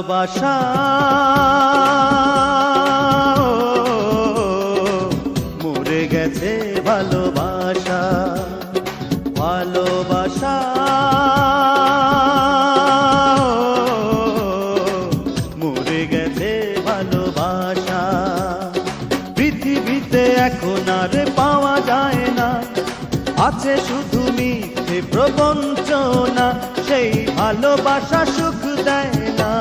ভালোবাসা মরে গেছে ভালোবাসা, ভালোবাসা মরে গেছে ভালোবাসা। পৃথিবীতে এখন আর পাওয়া যায় না, আছে শুধু মিথ্যে প্রবঞ্চনা, সেই ভালোবাসা সুখ দেয় না।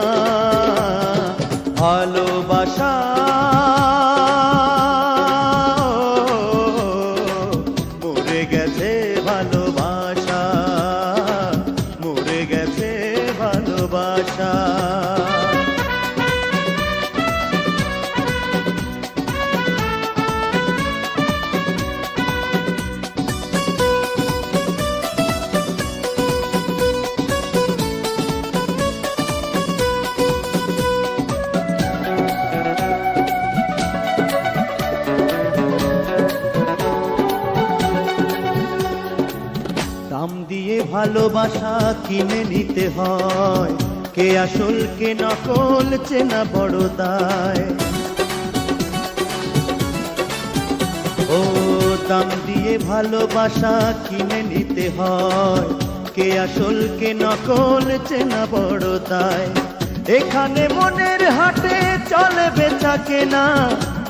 ভালোবাসা মরে গেছে ভালোবাসা, মরে গেছে ভালোবাসা। দাম দিয়ে ভালোবাসা কিনে নিতে হয়, কে আসল কে নকল চেনা বড় দায়। ও দাম দিয়ে ভালোবাসা কিনে নিতে হয়, কে আসল কে নকল চেনা বড় দায়। এখানে মনের হাটে চলে বেচা কেনা,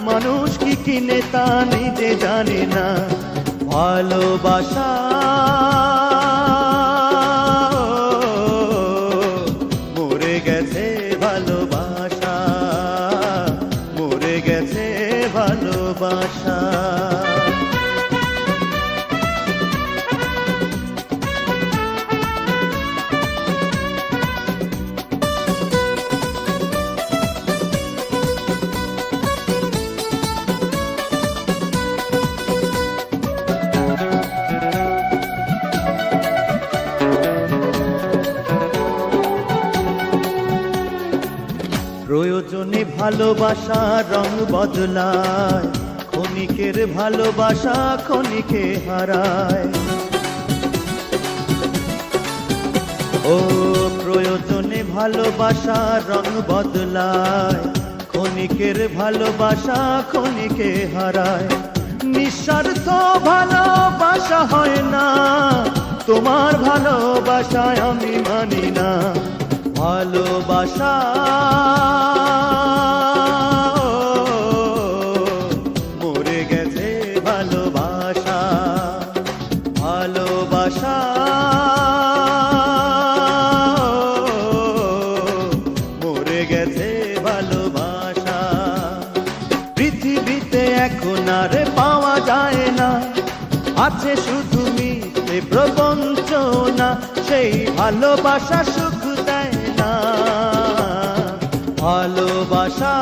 মানুষ কি কিনে তা নিজে জানে না। ভালোবাসা মরে গেছে ভালোবাসা, মরে গেছে ভালোবাসা। প্রয়োজনে ভালোবাসা রং বদলায়, ক্ষণিকের ভালোবাসা ক্ষণিকে হারায়। ও প্রয়োজনে ভালোবাসা রং বদলায়, ক্ষণিকের ভালোবাসা ক্ষণিকে হারায়। নিঃস্বার্থ ভালোবাসা হয় না, তোমার ভালোবাসায় আমি মানি না। ভালোবাসা মরে গেছে ভালোবাসা, ভালোবাসা মরে গেছে ভালোবাসা। পৃথিবীতে এখন আর পাওয়া যায় না, আছে শুধু মিথ্যে প্রবঞ্চনা, সেই ভালোবাসা সুখ দেয় না। ভালোবাসা